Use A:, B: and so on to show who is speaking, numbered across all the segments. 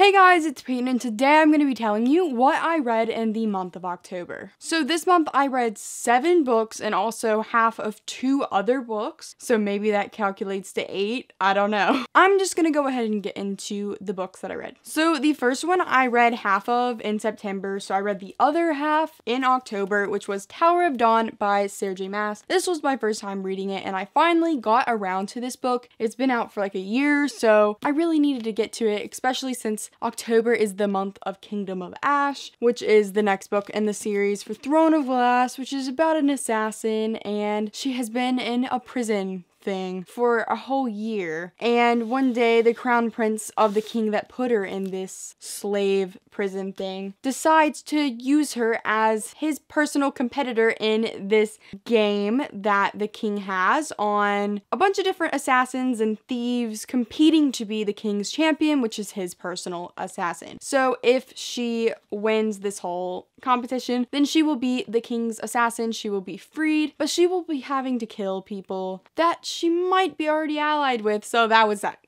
A: Hey guys, it's Peyton, and today I'm going to be telling you what I read in the month of October. So this month I read 7 books and also half of 2 other books, so maybe that calculates to 8, I don't know. I'm just going to go ahead and get into the books that I read. So the first one I read half of in September, so I read the other half in October, which was Tower of Dawn by Sarah J. Maas. This was my first time reading it, and I finally got around to this book. It's been out for like a year, so I really needed to get to it, especially since October is the month of Kingdom of Ash, which is the next book in the series for Throne of Glass, which is about an assassin, and she has been in a prison thing for a whole year, and one day the crown prince of the king that put her in this slave prison thing decides to use her as his personal competitor in this game that the king has on a bunch of different assassins and thieves competing to be the king's champion, which is his personal assassin. So if she wins this whole competition, then she will be the king's assassin, she will be freed, but she will be having to kill people that she might be already allied with, so that was that.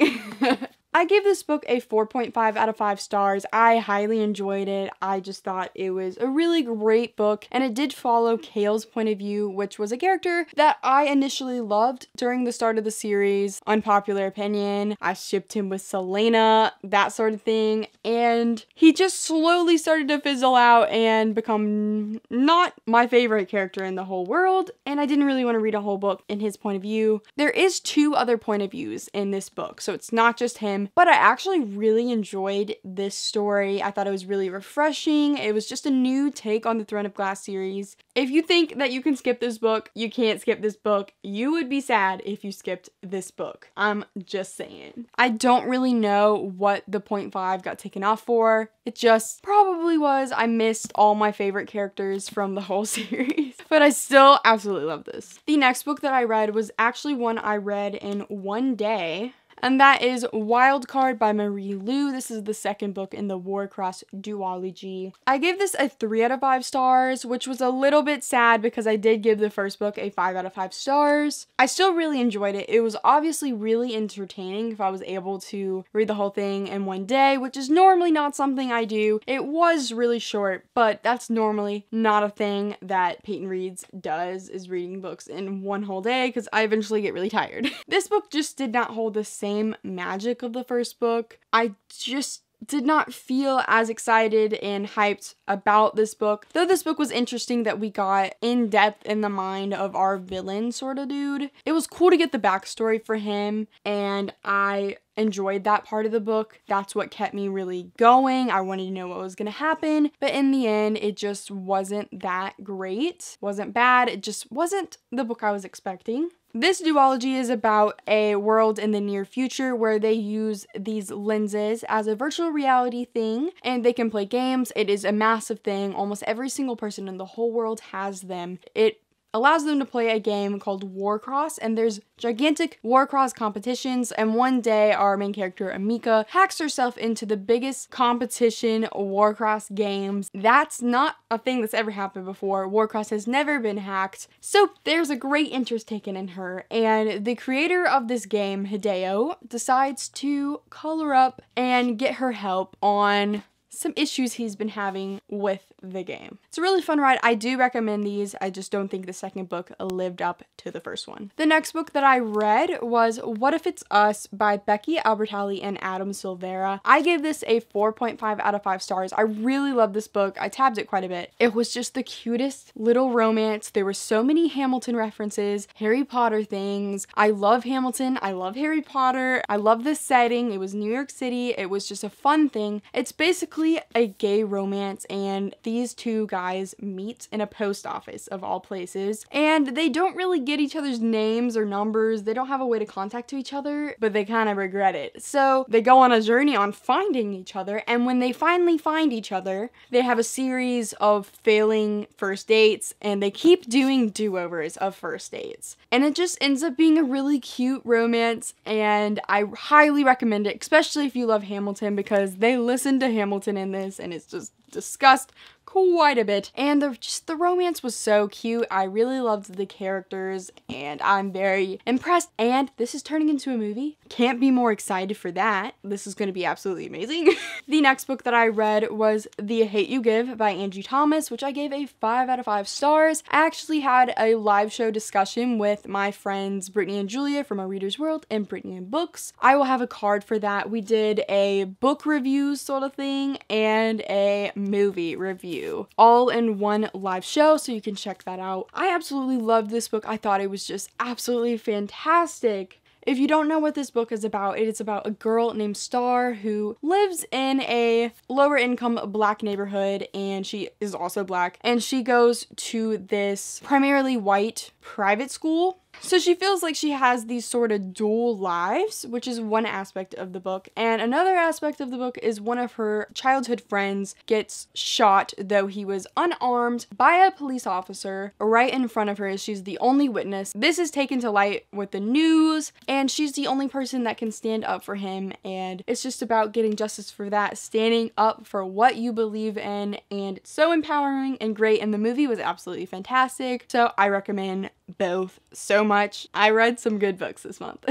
A: I gave this book a 4.5 out of 5 stars. I highly enjoyed it. I just thought it was a really great book, and it did follow Kale's point of view, which was a character that I initially loved during the start of the series. Unpopular opinion, I shipped him with Selena, that sort of thing, and he just slowly started to fizzle out and become not my favorite character in the whole world, and I didn't really want to read a whole book in his point of view. There is 2 other point of views in this book, so it's not just him. But I actually really enjoyed this story. I thought it was really refreshing. It was just a new take on the Throne of Glass series. If you think that you can skip this book, you can't skip this book. You would be sad if you skipped this book. I'm just saying. I don't really know what the 0.5 got taken off for. It just probably was I missed all my favorite characters from the whole series. But I still absolutely love this. The next book that I read was actually one I read in one day, and that is Wildcard by Marie Lu. This is the second book in the Warcross duology. I gave this a 3 out of 5 stars, which was a little bit sad because I did give the first book a 5 out of 5 stars. I still really enjoyed it. It was obviously really entertaining if I was able to read the whole thing in one day, which is normally not something I do. It was really short, but that's normally not a thing that Peyton Reads does, is reading books in one whole day, because I eventually get really tired. This book just did not hold the same magic of the first book. I just did not feel as excited and hyped about this book. Though this book was interesting that we got in depth in the mind of our villain sort of dude. It was cool to get the backstory for him, and I enjoyed that part of the book. That's what kept me really going. I wanted to know what was going to happen, but in the end, it just wasn't that great. Wasn't bad. It just wasn't the book I was expecting. This duology is about a world in the near future where they use these lenses as a virtual reality thing, and they can play games. It is a massive thing. Almost every single person in the whole world has them. It allows them to play a game called Warcross, and there's gigantic Warcross competitions, and one day our main character Amika hacks herself into the biggest competition Warcross games. That's not a thing that's ever happened before. Warcross has never been hacked, so there's a great interest taken in her, and the creator of this game, Hideo, decides to call her up and get her help on some issues he's been having with the game. It's a really fun ride. I do recommend these. I just don't think the second book lived up to the first one. The next book that I read was What If It's Us by Becky Albertalli and Adam Silvera. I gave this a 4.5 out of 5 stars. I really love this book. I tabbed it quite a bit. It was just the cutest little romance. There were so many Hamilton references, Harry Potter things. I love Hamilton. I love Harry Potter. I love this setting. It was New York City. It was just a fun thing. It's basically a gay romance, and these 2 guys meet in a post office of all places, and they don't really get each other's names or numbers. They don't have a way to contact each other, but they kind of regret it. So they go on a journey on finding each other, and when they finally find each other, they have a series of failing first dates, and they keep doing do-overs of first dates. And it just ends up being a really cute romance, and I highly recommend it, especially if you love Hamilton, because they listen to Hamilton in this, and it's just discussed quite a bit. And the romance was so cute. I really loved the characters and I'm very impressed. And this is turning into a movie. Can't be more excited for that. This is going to be absolutely amazing. The next book that I read was The Hate U Give by Angie Thomas, which I gave a 5 out of 5 stars. I actually had a live show discussion with my friends Brittany and Julia from A Reader's World and Brittany and Books. I will have a card for that. We did a book review sort of thing and a movie review all in one live show, so you can check that out. I absolutely loved this book. I thought it was just absolutely fantastic. If you don't know what this book is about, it is about a girl named Star who lives in a lower income black neighborhood, and she is also black, and she goes to this primarily white private school. So she feels like she has these sort of dual lives, which is one aspect of the book. And another aspect of the book is one of her childhood friends gets shot, though he was unarmed, by a police officer right in front of her. She's the only witness. This is taken to light with the news, and she's the only person that can stand up for him. And it's just about getting justice for that, standing up for what you believe in, and it's so empowering and great. And the movie was absolutely fantastic. So I recommend both so much. I read some good books this month.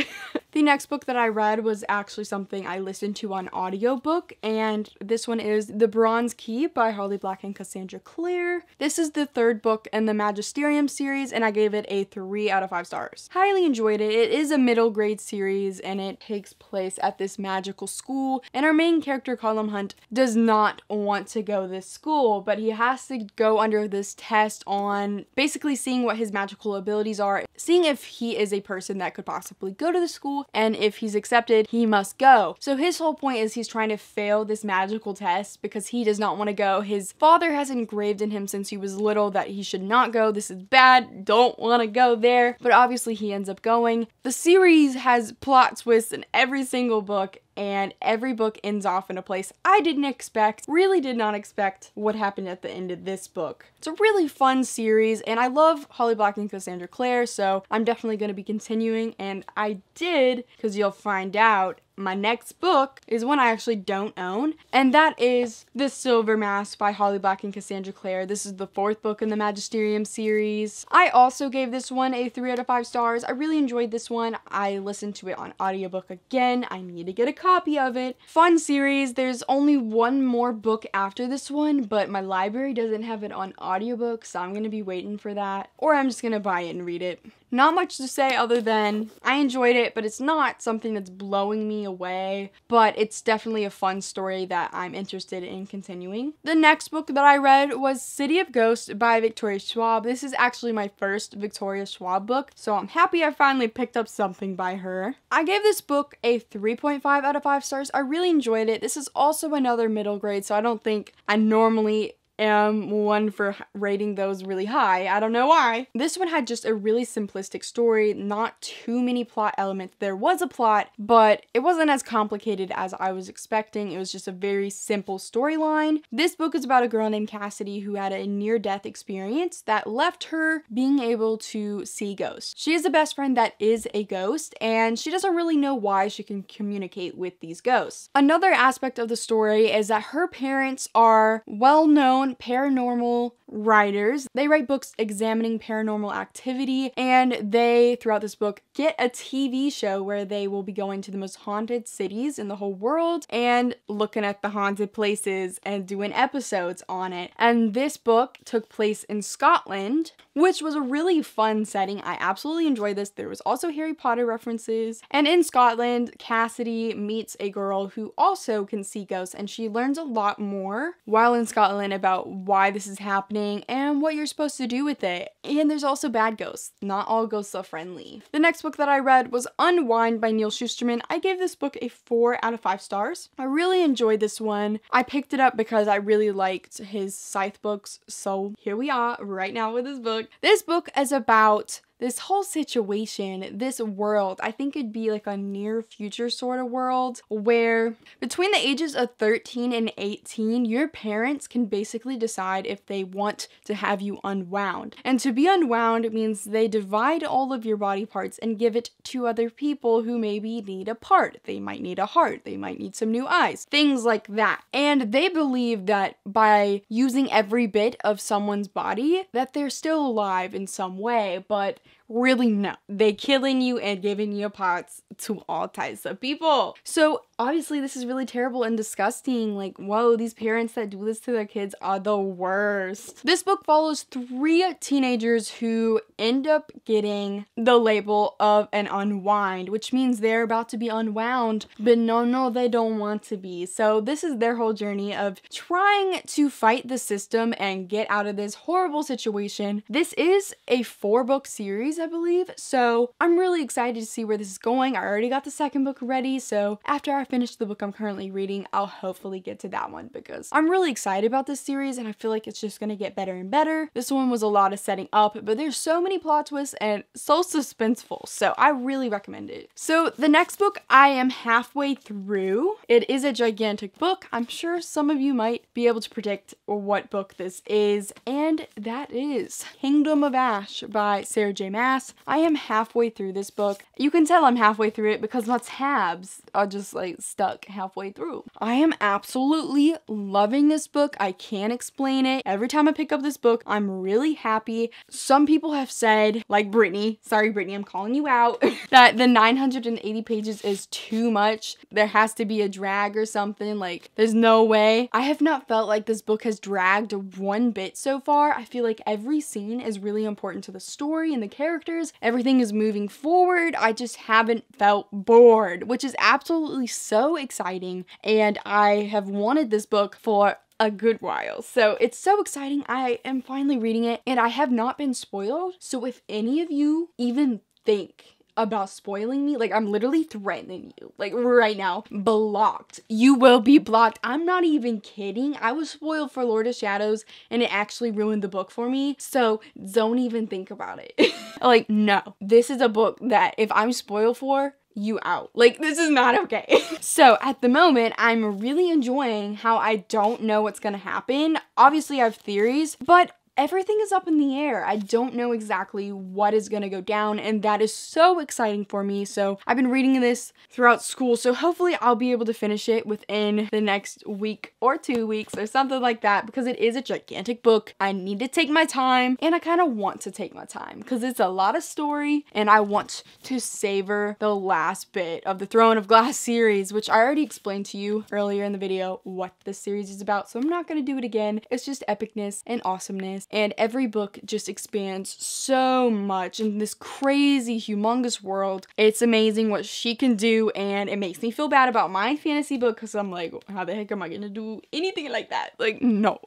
A: The next book that I read was actually something I listened to on audiobook, and this one is The Bronze Key by Holly Black and Cassandra Clare. This is the third book in the Magisterium series, and I gave it a 3 out of 5 stars. Highly enjoyed it. It is a middle grade series, and it takes place at this magical school, and our main character, Colum Hunt, does not want to go to this school, but he has to go under this test on basically seeing what his magical abilities are, seeing if he is a person that could possibly go to the school, and if he's accepted, he must go. So his whole point is he's trying to fail this magical test because he does not want to go. His father has engraved in him since he was little that he should not go. This is bad. Don't want to go there. But obviously he ends up going. The series has plot twists in every single book, and every book ends off in a place I didn't expect. Really did not expect what happened at the end of this book. It's a really fun series, and I love Holly Black and Cassandra Clare, so I'm definitely going to be continuing, and I did, because you'll find out, my next book is one I actually don't own, and that is The Silver Mask by Holly Black and Cassandra Clare. This is the 4th book in the Magisterium series. I also gave this one a 3 out of 5 stars. I really enjoyed this one. I listened to it on audiobook again. I need to get a copy of it. Fun series. There's only one more book after this one, but my library doesn't have it on audiobook, so I'm going to be waiting for that, or I'm just going to buy it and read it. Not much to say other than I enjoyed it, but it's not something that's blowing me away, but it's definitely a fun story that I'm interested in continuing. The next book that I read was City of Ghosts by Victoria Schwab. This is actually my first Victoria Schwab book, so I'm happy I finally picked up something by her. I gave this book a 3.5 out of 5 stars. I really enjoyed it. This is also another middle grade, so I don't think I normally am one for rating those really high. I don't know why. This one had just a really simplistic story, not too many plot elements. There was a plot, but it wasn't as complicated as I was expecting. It was just a very simple storyline. This book is about a girl named Cassidy who had a near-death experience that left her being able to see ghosts. She has a best friend that is a ghost, and she doesn't really know why she can communicate with these ghosts. Another aspect of the story is that her parents are well-known paranormal writers. They write books examining paranormal activity, and they, throughout this book, get a TV show where they will be going to the most haunted cities in the whole world and looking at the haunted places and doing episodes on it. And this book took place in Scotland, which was a really fun setting. I absolutely enjoyed this. There was also Harry Potter references. And in Scotland, Cassidy meets a girl who also can see ghosts, and she learns a lot more while in Scotland about why this is happening and what you're supposed to do with it. And there's also bad ghosts. Not all ghosts are friendly. The next book that I read was Unwind by Neil Shusterman. I gave this book a 4 out of 5 stars. I really enjoyed this one. I picked it up because I really liked his Scythe books, so here we are right now with this book. This book is about this whole situation, this world, I think it'd be like a near future sort of world where between the ages of 13 and 18, your parents can basically decide if they want to have you unwound. And to be unwound means they divide all of your body parts and give it to other people who maybe need a part. They might need a heart, they might need some new eyes, things like that. And they believe that by using every bit of someone's body, that they're still alive in some way, but really no. They killing you and giving you parts to all types of people. So obviously this is really terrible and disgusting. Like, whoa, these parents that do this to their kids are the worst. This book follows 3 teenagers who end up getting the label of an unwind, which means they're about to be unwound, but no, they don't want to be. So this is their whole journey of trying to fight the system and get out of this horrible situation. This is a 4-book series, I believe, so I'm really excited to see where this is going. I already got the 2nd book ready, so after I finish the book I'm currently reading, I'll hopefully get to that one because I'm really excited about this series and I feel like it's just gonna get better and better. This one was a lot of setting up, but there's so many plot twists and so suspenseful, so I really recommend it. So the next book I am halfway through. It is a gigantic book. I'm sure some of you might be able to predict what book this is, and that is Kingdom of Ash by Sarah J. Maas. I am halfway through this book. You can tell I'm halfway through it because my tabs are just like stuck halfway through. I am absolutely loving this book. I can't explain it. Every time I pick up this book, I'm really happy. Some people have said, like Brittany, sorry Brittany, I'm calling you out, that the 980 pages is too much. There has to be a drag or something. Like, there's no way. I have not felt like this book has dragged one bit so far. I feel like every scene is really important to the story and the characters. Everything is moving forward. I just haven't felt bored, which is absolutely so exciting. And I have wanted this book for a good while. So it's so exciting. I am finally reading it and I have not been spoiled. So if any of you even think about spoiling me, like, I'm literally threatening you, like, right now, blocked. You will be blocked. I'm not even kidding. I was spoiled for Lord of Shadows and it actually ruined the book for me, so don't even think about it. Like, no, this is a book that if I'm spoiled for, you out. Like, this is not okay. So at the moment, I'm really enjoying how I don't know what's gonna happen. Obviously I have theories, but everything is up in the air. I don't know exactly what is gonna go down, and that is so exciting for me. So I've been reading this throughout school, so hopefully I'll be able to finish it within the next week or 2 weeks or something like that, because it is a gigantic book. I need to take my time, and I kind of want to take my time because it's a lot of story, and I want to savor the last bit of the Throne of Glass series, which I already explained to you earlier in the video what this series is about, so I'm not gonna do it again. It's just epicness and awesomeness. And every book just expands so much in this crazy, humongous world. It's amazing what she can do, and it makes me feel bad about my fantasy book because I'm like, how the heck am I gonna do anything like that? Like, no.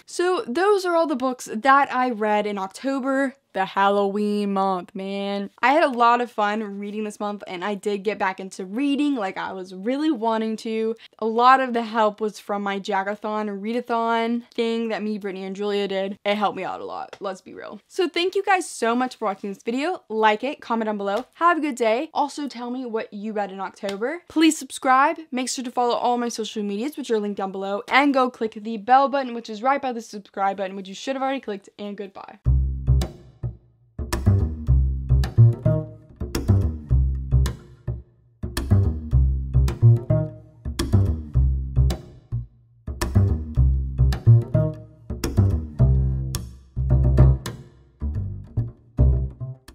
A: So those are all the books that I read in October. The Halloween month, man. I had a lot of fun reading this month, and I did get back into reading like I was really wanting to. A lot of the help was from my Jagathon, readathon thing that me, Brittany, and Julia did. It helped me out a lot, let's be real. So thank you guys so much for watching this video. Like it, comment down below. Have a good day. Also tell me what you read in October. Please subscribe. Make sure to follow all my social medias, which are linked down below, and go click the bell button, which is right by the subscribe button, which you should have already clicked, and goodbye.